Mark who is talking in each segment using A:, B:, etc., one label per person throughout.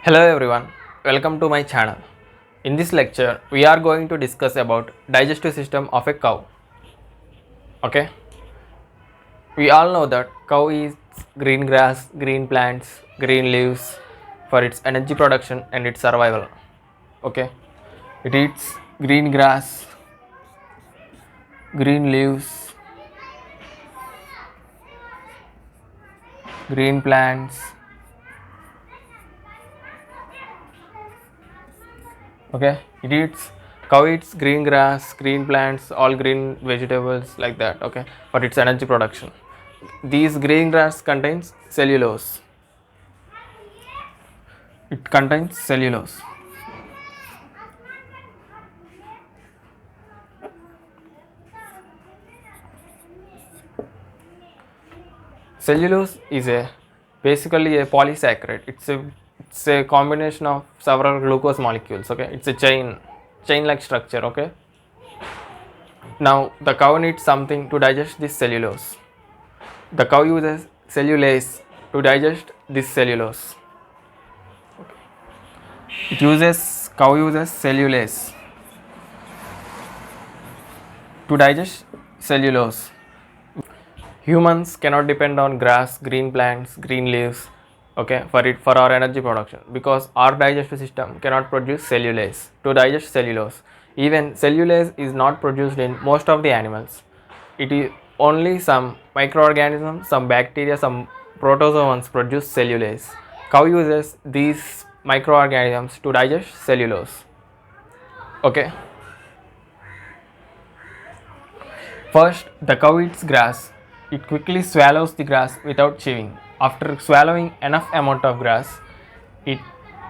A: Hello everyone, welcome to my channel. In this lecture, we are going to discuss about digestive system of a cow. Okay, we all know that cow eats green grass, green plants, green leaves for its energy production and its survival. Okay, it eats green grass, green leaves, green plants. Okay, cow eats green grass, green plants, all green vegetables like that. Okay, for its energy production. These green grass contains cellulose. It contains cellulose. Cellulose is basically a polysaccharide. It's a combination of several glucose molecules. Okay, it's a chain like structure. Okay. Now the cow needs something to digest this cellulose. The cow uses cellulase to digest this cellulose. Cow uses cellulase to digest cellulose. Humans cannot depend on grass, green plants, green leaves, okay, for our energy production, because our digestive system cannot produce cellulase to digest cellulose. Even cellulase is not produced in most of the animals. It is only some microorganisms, some bacteria, some protozoans produce cellulase. Cow uses these microorganisms to digest cellulose. Okay. First, the cow eats grass. It quickly swallows the grass without chewing. After swallowing enough amount of grass, it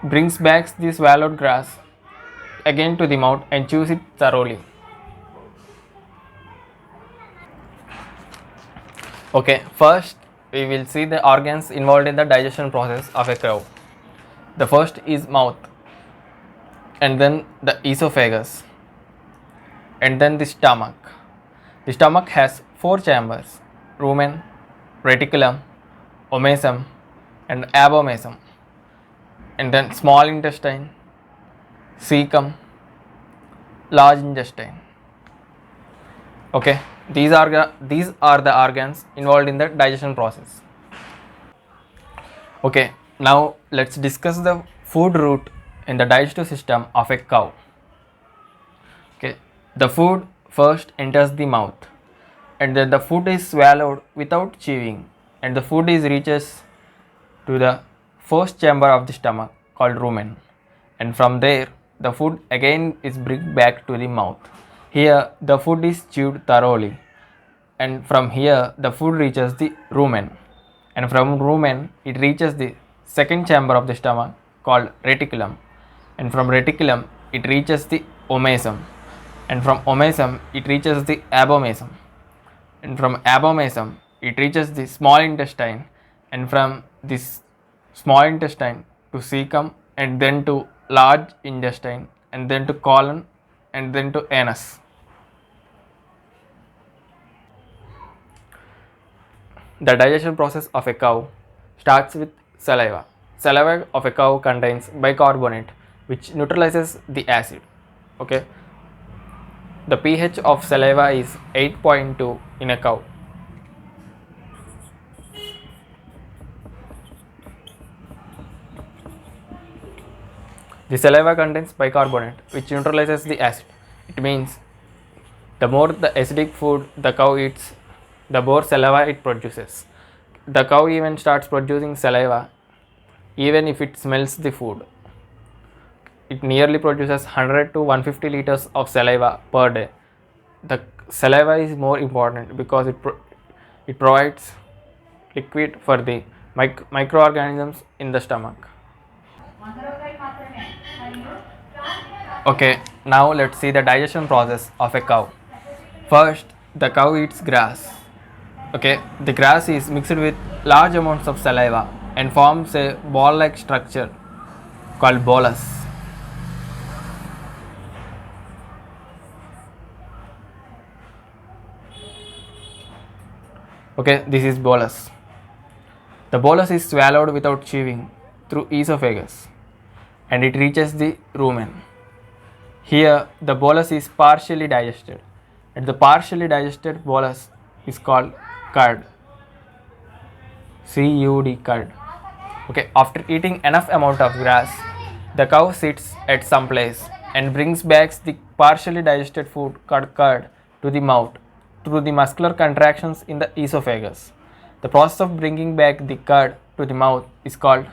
A: brings back the swallowed grass again to the mouth and chews it thoroughly. Okay, first we will see the organs involved in the digestion process of a cow. The first is mouth, and then the esophagus, and then the stomach. The stomach has 4 chambers: rumen, reticulum, omasum, and abomasum, and then small intestine, cecum, large intestine. Okay, these are the organs involved in the digestion process. Okay, now let's discuss the food route in the digestive system of a cow. Okay, the food first enters the mouth, and then the food is swallowed without chewing, and the food reaches to the first chamber of the stomach called rumen, and from there the food again is brought back to the mouth. Here the food is chewed thoroughly, and from here the food reaches the rumen, and from rumen it reaches the second chamber of the stomach called reticulum, and from reticulum it reaches the omasum, and from omasum it reaches the abomasum, and from abomasum it reaches the small intestine, and from this small intestine to cecum, and then to large intestine, and then to colon, and then to anus. The digestion process of a cow starts with saliva. Saliva of a cow contains bicarbonate, which neutralizes the acid. Okay. The pH of saliva is 8.2 in a cow. The saliva contains bicarbonate, which neutralizes the acid. It means the more the acidic food the cow eats, the more saliva it produces. The cow even starts producing saliva even if it smells the food. It nearly produces 100 to 150 liters of saliva per day. The saliva is more important because it provides liquid for the microorganisms in the stomach. Okay, now let's see the digestion process of a cow. First, the cow eats grass. Okay, the grass is mixed with large amounts of saliva and forms a ball-like structure called bolus. Okay, this is bolus. The bolus is swallowed without chewing through esophagus. and it reaches the rumen. Here the bolus is partially digested, and the partially digested bolus is called curd. CUD, curd. Okay, after eating enough amount of grass, the cow sits at some place and brings back the partially digested food called curd to the mouth through the muscular contractions in the esophagus. The process of bringing back the curd to the mouth is called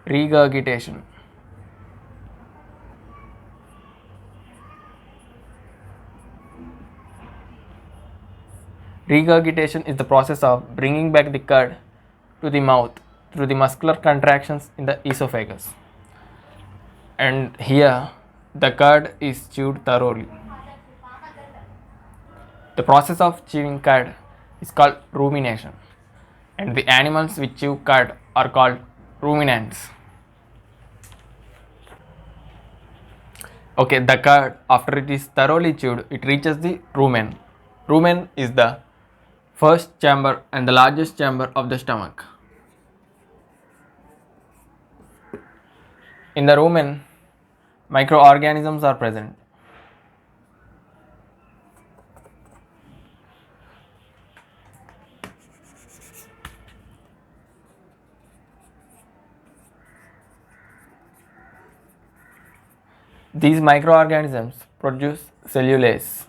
A: regurgitation. Regurgitation is the process of bringing back the curd to the mouth through the muscular contractions in the esophagus. And here the curd is chewed thoroughly. The process of chewing curd is called rumination, and the animals which chew curd are called ruminants. Okay, the curd, after it is thoroughly chewed, it reaches the rumen. Rumen is the first chamber and the largest chamber of the stomach. In the rumen, microorganisms are present. These microorganisms produce cellulase.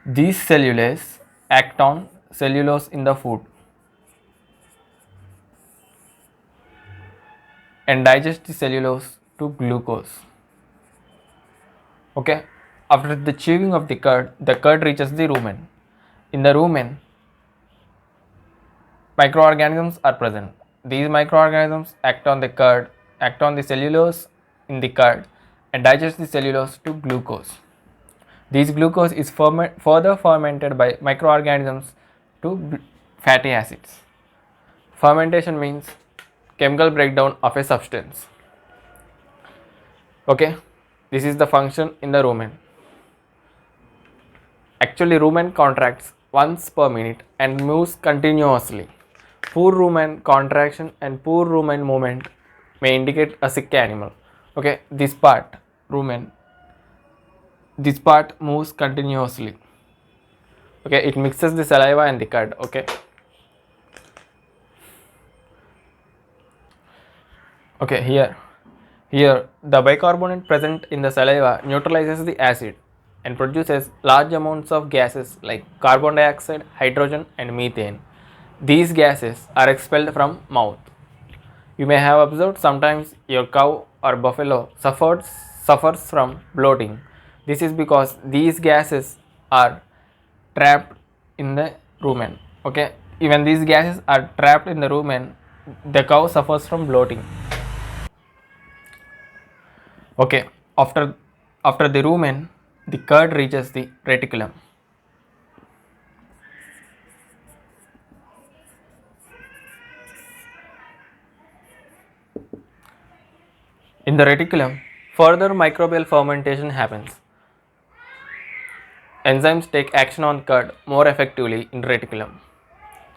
A: These cellulase act on cellulose in the food and digest the cellulose to glucose. Okay, after the chewing of the curd reaches the rumen. In the rumen, microorganisms are present. These microorganisms act on the cellulose in the curd and digest the cellulose to glucose. This glucose is further fermented by microorganisms to fatty acids. Fermentation means chemical breakdown of a substance. Okay, this is the function in the rumen. Actually, rumen contracts once per minute and moves continuously. Poor rumen contraction and poor rumen movement may indicate a sick animal. Okay, this part, rumen, this part moves continuously. Okay, it mixes the saliva and the curd. Okay. Okay, here the bicarbonate present in the saliva neutralizes the acid and produces large amounts of gases like carbon dioxide, hydrogen and methane. These gases are expelled from mouth. You may have observed sometimes your cow or buffalo suffers from bloating. This is because these gases are trapped in the rumen. Okay, even these gases are trapped in the rumen, the cow suffers from bloating. Okay, after the rumen, the curd reaches the reticulum. In the reticulum, further microbial fermentation happens. Enzymes take action on curd more effectively in reticulum.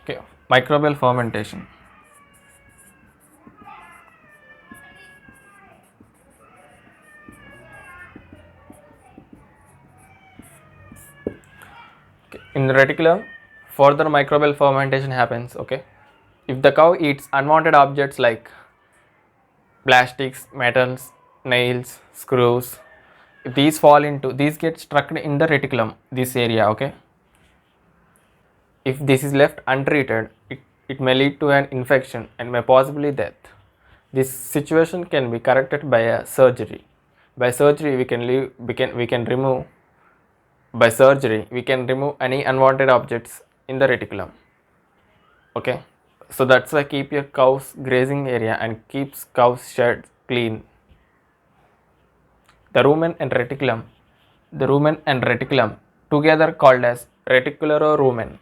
A: Okay, microbial fermentation. Okay, in the reticulum, further microbial fermentation happens. Okay, if the cow eats unwanted objects like plastics, metals, nails, screws, if these get stuck in the reticulum, this area. Okay, if this is left untreated, it may lead to an infection and may possibly death. This situation can be corrected by a surgery. By surgery we can remove any unwanted objects in the reticulum. Okay, so that's why keep your cow's grazing area and keeps cow's shed clean. The rumen and reticulum together called as reticulorumen.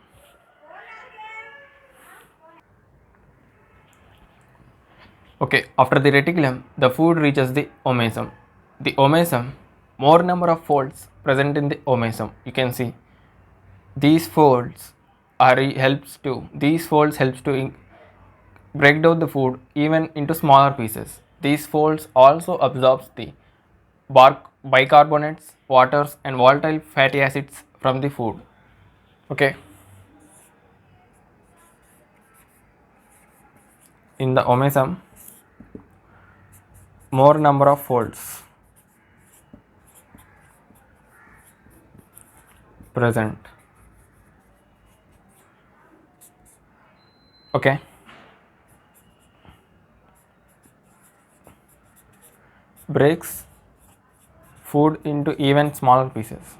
A: Okay, after the reticulum, the food reaches the omasum. The omasum, more number of folds present in the omasum. You can see these folds helps to break down the food even into smaller pieces. These folds also absorbs the bicarbonates, waters and volatile fatty acids from the food. Okay. In the omesum, more number of folds present. Okay. Breaks food into even smaller pieces.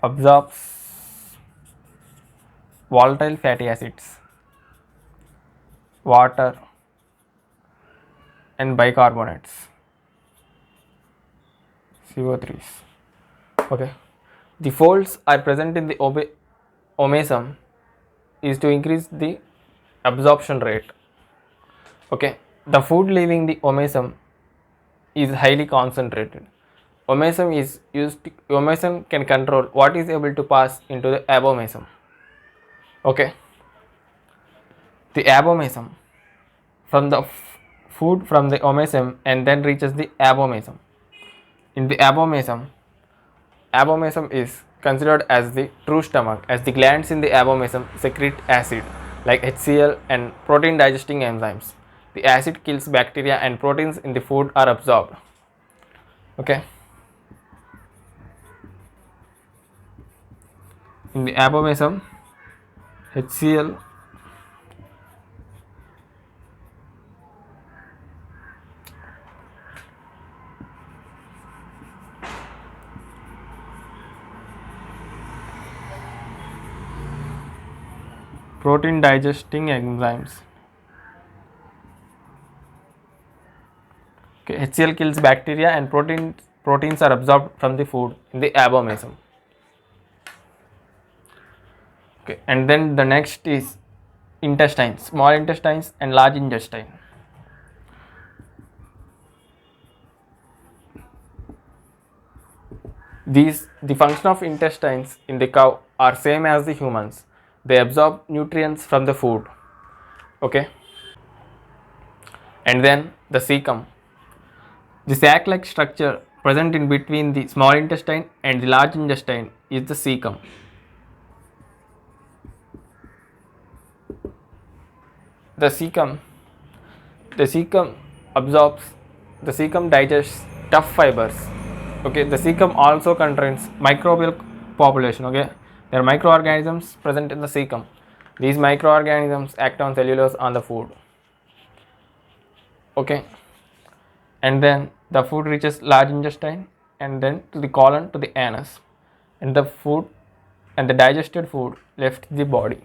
A: Absorbs volatile fatty acids, water and bicarbonates, CO3s. Okay. The folds are present in the omesum is to increase the absorption rate. Okay. The food leaving the omesum is highly concentrated. Omesum can control what is able to pass into the abomasum. Okay. The abomasum from the food from the omesum and then reaches the abomasum. In the abomasum is considered as the true stomach, as the glands in the abomasum secrete acid like HCl and protein digesting enzymes. The acid kills bacteria and proteins in the food are absorbed. Okay. In the abomasum, HCl protein digesting enzymes. Okay, HCl kills bacteria and proteins are absorbed from the food in the abomasum. Okay, and then the next is intestines, small intestines and large intestine. The function of intestines in the cow are same as the humans. They absorb nutrients from the food. Okay. And then the cecum. The sac-like structure present in between the small intestine and the large intestine is the cecum. The cecum digests tough fibers. Okay, the cecum also contains microbial population. Okay, there are microorganisms present in the cecum. These microorganisms act on cellulose on the food. Okay, and then the food reaches large intestine and then to the colon to the anus, and the food and the digested food left the body.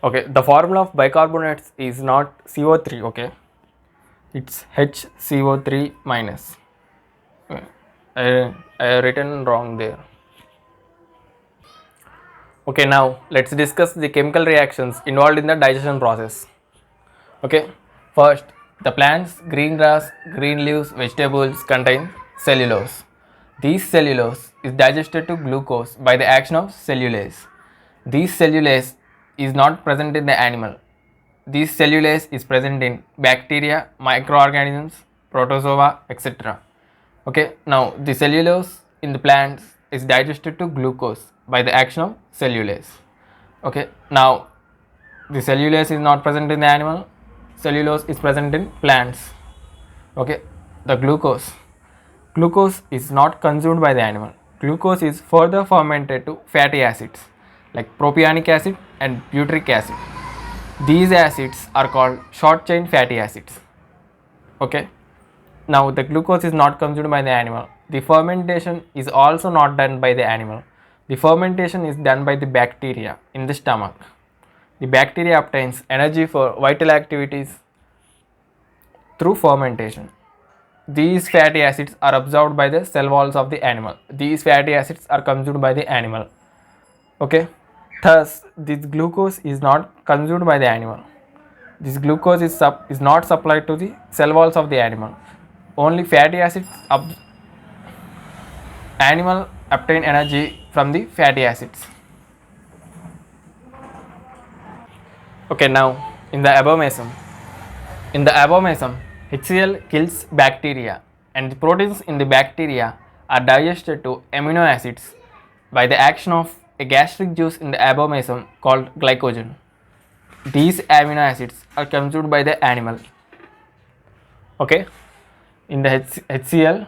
A: Okay, the formula of bicarbonates is not CO3. Okay, it's HCO3 minus. Okay. I have written wrong there. Okay, now let's discuss the chemical reactions involved in the digestion process. Okay, first, the plants, green grass, green leaves, vegetables contain cellulose. This cellulose is digested to glucose by the action of cellulase. This cellulase is not present in the animal. This cellulase is present in bacteria, microorganisms, protozoa, etc. Okay, now the cellulose in the plants is digested to glucose by the action of cellulase. Okay, now the cellulase is not present in the animal, cellulose is present in plants. Okay, the glucose is not consumed by the animal. Glucose is further fermented to fatty acids like propionic acid and butyric acid. These acids are called short chain fatty acids. Okay, now the glucose is not consumed by the animal. The fermentation is also not done by the animal. The fermentation is done by the bacteria in the stomach. The bacteria obtains energy for vital activities through fermentation. These fatty acids are absorbed by the cell walls of the animal. These fatty acids are consumed by the animal. Okay, thus this glucose is not consumed by the animal. This glucose is not supplied to the cell walls of the animal. Only fatty acids animal obtain energy from the fatty acids. Okay, now in the abomasum. In the abomasum, HCl kills bacteria and the proteins in the bacteria are digested to amino acids by the action of a gastric juice in the abomasum called glycogen. These amino acids are consumed by the animal. Okay, in the HCl,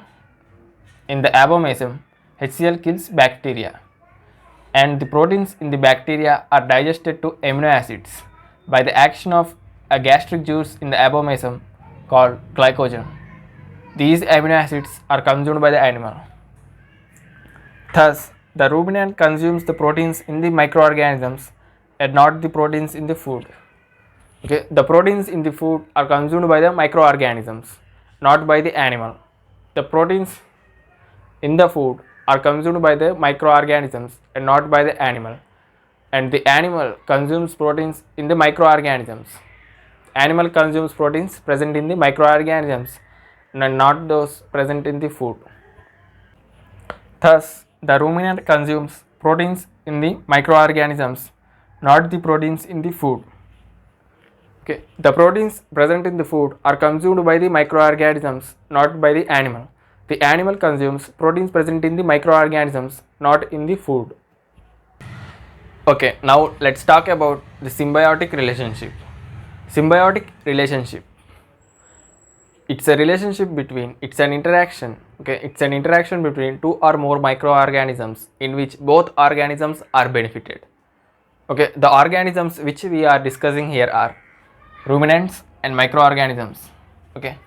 A: in the abomasum, HCl kills bacteria and the proteins in the bacteria are digested to amino acids by the action of a gastric juice in the abomasum called glycogen. These amino acids are consumed by the animal. Thus, the ruminant consumes the proteins in the microorganisms and not the proteins in the food. Okay, the proteins in the food are consumed by the microorganisms, not by the animal. The proteins in the food are consumed by the microorganisms and not by the animal. And the animal consumes proteins in the microorganisms. Animal consumes proteins present in the microorganisms and not those present in the food. Thus, the ruminant consumes proteins in the microorganisms, not the proteins in the food. Okay, the proteins present in the food are consumed by the microorganisms, not by the animal. The animal consumes proteins present in the microorganisms, not in the food. Okay, now let's talk about the symbiotic relationship. Symbiotic relationship. It's a relationship between, it's an interaction between two or more microorganisms in which both organisms are benefited. Okay, the organisms which we are discussing here are ruminants and microorganisms. Okay,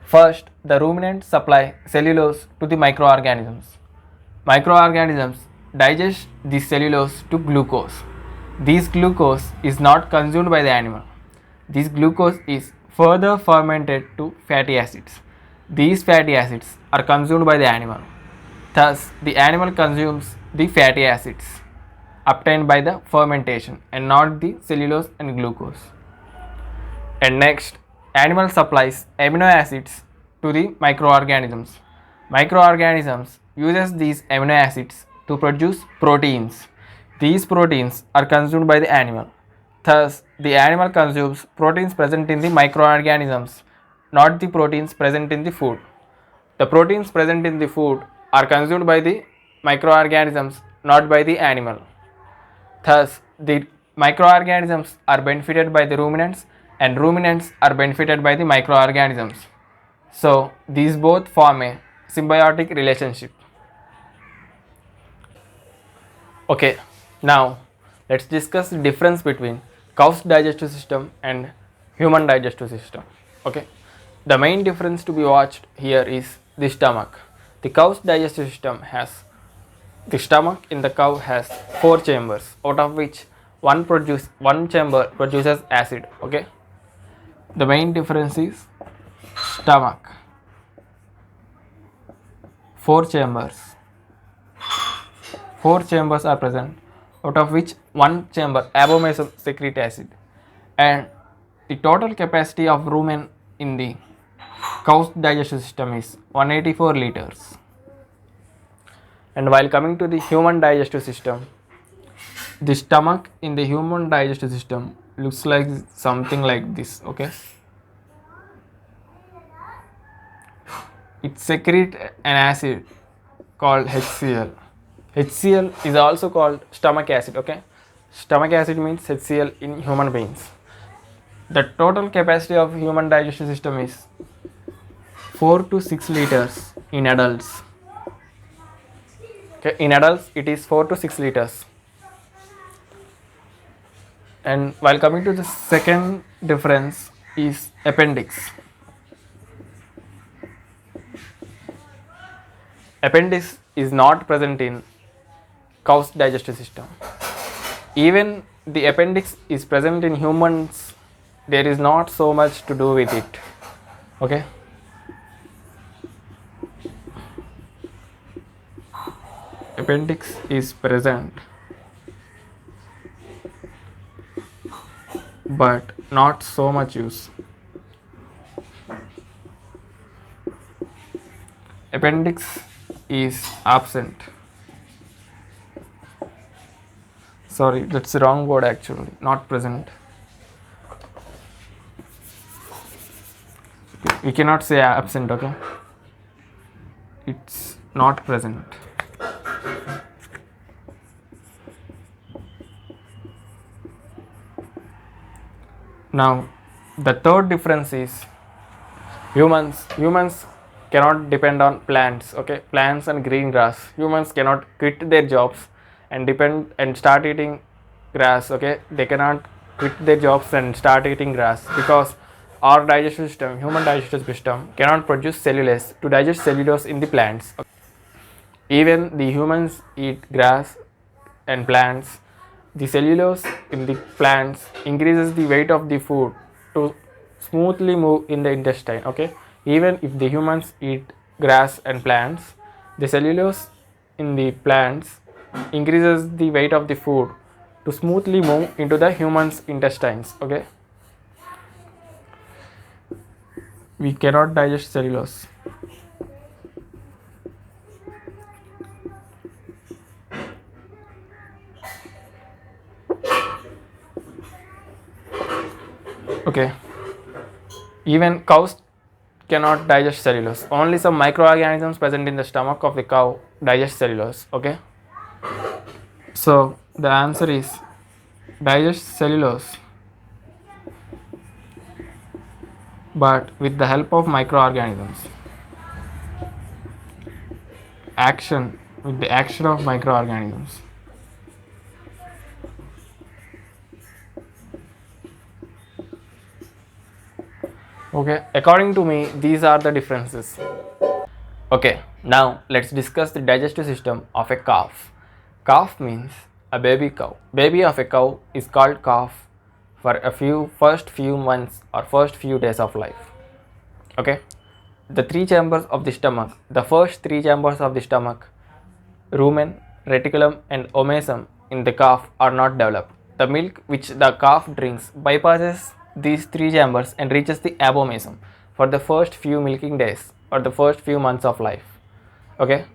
A: first the ruminants supply cellulose to the microorganisms. Microorganisms digest this cellulose to glucose. This glucose is not consumed by the animal. This glucose is further fermented to fatty acids. These fatty acids are consumed by the animal. Thus, the animal consumes the fatty acids obtained by the fermentation and not the cellulose and glucose. And next, animal supplies amino acids to the microorganisms. Microorganisms uses these amino acids to produce proteins. These proteins are consumed by the animal. Thus, the animal consumes proteins present in the microorganisms, not the proteins present in the food. The proteins present in the food are consumed by the microorganisms, not by the animal. Thus, the microorganisms are benefited by the ruminants and ruminants are benefited by the microorganisms. So, these both form a symbiotic relationship. Okay, now let's discuss the difference between cow's digestive system and human digestive system. Okay, the main difference to be watched here is the stomach. The cow's digestive system has, the stomach in the cow has 4 chambers, out of which one chamber produces acid. Okay, the main difference is stomach, 4 chambers. 4 chambers are present, out of which one chamber Abomasum secrete acid, and the total capacity of rumen in the cow's digestive system is 184 liters. And while coming to the human digestive system, the stomach in the human digestive system looks like something like this. Okay, it secretes an acid called HCl. HCl is also called stomach acid. Okay, stomach acid means HCl in human beings. The total capacity of human digestive system is 4 to 6 liters in adults. Okay, in adults it is 4 to 6 liters. And while coming to the second difference is appendix. Appendix is not present in cow's digestive system. Even the appendix is present in humans, there is not so much to do with it. Okay, appendix is present but not so much use. Appendix is absent Sorry, that's the wrong word actually, not present. We cannot say absent, okay? It's not present. Now, the third difference is humans cannot depend on plants, okay? Plants and green grass. Humans cannot quit their jobs and depend and start eating grass, okay? They cannot quit their jobs and start eating grass because our digestive system, human digestive system, cannot produce cellulose to digest cellulose in the plants. Even the humans eat grass and plants. The cellulose in the plants increases the weight of the food to smoothly move in the intestine, okay? Even if the humans eat grass and plants, the cellulose in the plants increases the weight of the food to smoothly move into the human's intestines, okay? We cannot digest cellulose. Okay, even cows cannot digest cellulose. Only some microorganisms present in the stomach of the cow digest cellulose, okay? So the answer is digest cellulose, but with the help of microorganisms. With the action of microorganisms. Okay, according to me, these are the differences. Okay, now let's discuss the digestive system of a calf. Calf means a baby cow. Baby of a cow is called calf for first few months or first few days of life. Okay, the three chambers of the stomach, the first three chambers of the stomach, rumen, reticulum and omasum in the calf are not developed. The milk which the calf drinks bypasses these three chambers and reaches the abomasum for the first few milking days or the first few months of life. Okay,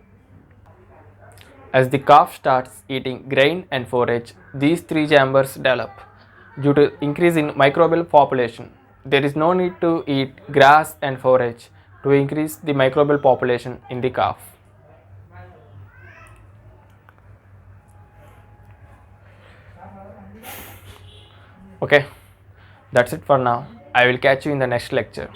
A: as the calf starts eating grain and forage, these three chambers develop. Due to increase in microbial population, there is no need to eat grass and forage to increase the microbial population in the calf. Okay, that's it for now. I will catch you in the next lecture.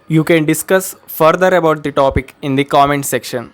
A: You can discuss further about the topic in the comment section.